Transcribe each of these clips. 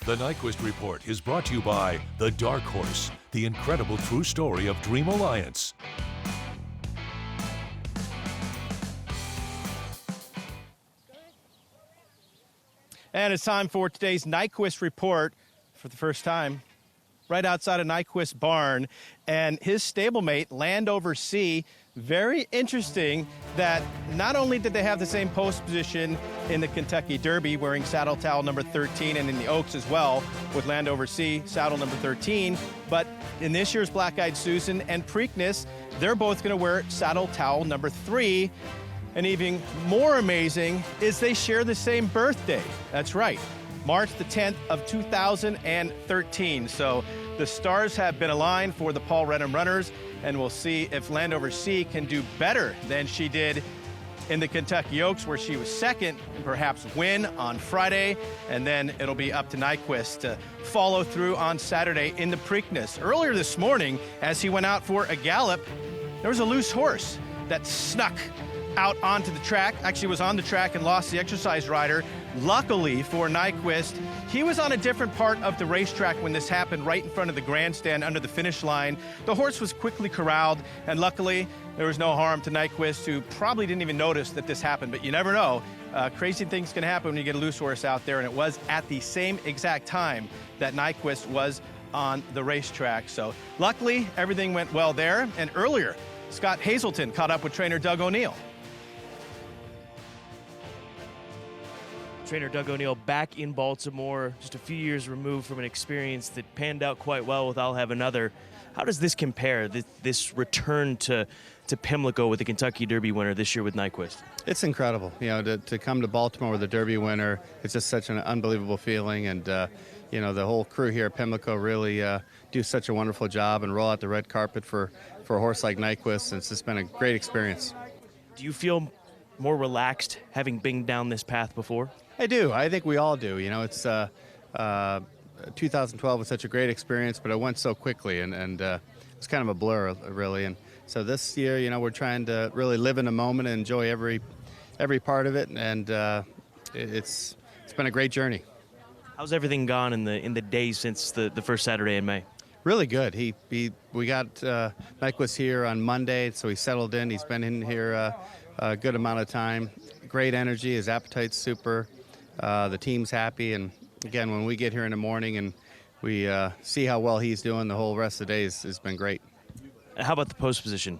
The NYQUIST Report is brought to you by The Dark Horse, the incredible true story of Dream Alliance. And it's time for today's NYQUIST Report for the first time right outside of NYQUIST Barn. And his stablemate, Landover C, very interesting that not only did they have the same post position in the Kentucky Derby, wearing saddle towel number 13, and in the Oaks as well, with Landover C, saddle number 13, but in this year's Black Eyed Susan and Preakness, they're both going to wear saddle towel number 3. And even more amazing is they share the same birthday. That's right, March the 10th of 2013. So the stars have been aligned for the Paul Renham runners, and we'll see if Landover C can do better than she did in the Kentucky Oaks, where she was second, and perhaps win on Friday. And then it'll be up to NYQUIST to follow through on Saturday in the Preakness. Earlier this morning, as he went out for a gallop, there was a loose horse that snuck out onto the track, actually was on the track and lost the exercise rider. Luckily for NYQUIST, he was on a different part of the racetrack when this happened, right in front of the grandstand under the finish line. The horse was quickly corralled, and luckily there was no harm to NYQUIST, who probably didn't even notice that this happened, but you never know. Crazy things can happen when you get a loose horse out there, and it was at the same exact time that NYQUIST was on the racetrack. So luckily everything went well there. And earlier, Scott Hazelton caught up with trainer Doug O'Neill. Trainer Doug O'Neill back in Baltimore, just a few years removed from an experience that panned out quite well with I'll Have Another. How does this compare, this return to Pimlico with the Kentucky Derby winner this year with NYQUIST? It's incredible. You know, to come to Baltimore with a Derby winner, it's just such an unbelievable feeling. And, you know, the whole crew here at Pimlico really do such a wonderful job and roll out the red carpet for a horse like NYQUIST. It's just been a great experience. Do you feel more relaxed having been down this path before? I do. I think we all do. You know, it's 2012 was such a great experience, but it went so quickly, and it's kind of a blur, really. And so this year, you know, we're trying to really live in the moment and enjoy every part of it, and it's been a great journey. How's everything gone in the days since the first Saturday in May? Really good. We got NYQUIST here on Monday, so he settled in. He's been in here a good amount of time. Great energy. His appetite's super. The team's happy, and again, when we get here in the morning and we see how well he's doing, the whole rest of the day has been great. How about the post position?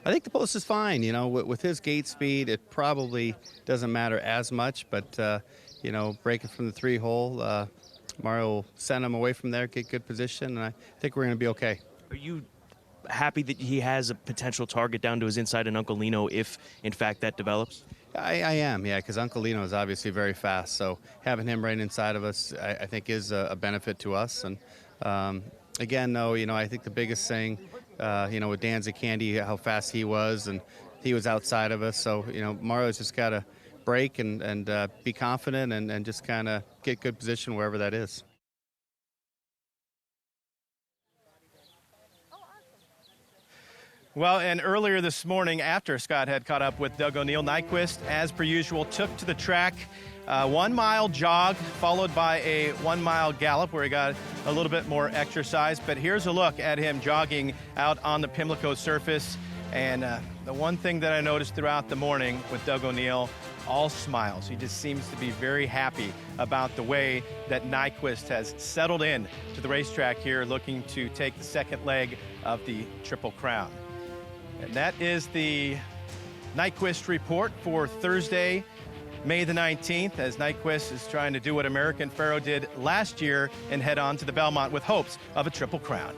I think the post is fine. You know, with his gait speed, it probably doesn't matter as much, but you know, breaking from the 3-hole, Mario will send him away from there, get good position, and I think we're going to be okay. Are you happy that he has a potential target down to his inside and Uncle Lino if, in fact, that develops? I am, yeah, because Uncle Lino is obviously very fast, so having him right inside of us, I think, is a benefit to us. And again, though, you know, I think the biggest thing, you know, with Dan Zaccandy, how fast he was, and he was outside of us. So, you know, Mario's just got to break and be confident and just kind of get good position wherever that is. Well, and earlier this morning, after Scott had caught up with Doug O'Neill, NYQUIST, as per usual, took to the track. 1 mile jog, followed by a 1 mile gallop, where he got a little bit more exercise. But here's a look at him jogging out on the Pimlico surface. And the one thing that I noticed throughout the morning with Doug O'Neill, all smiles. He just seems to be very happy about the way that NYQUIST has settled in to the racetrack here, looking to take the second leg of the Triple Crown. And that is the NYQUIST Report for Thursday, May the 19th, as NYQUIST is trying to do what American Pharoah did last year and head on to the Belmont with hopes of a Triple Crown.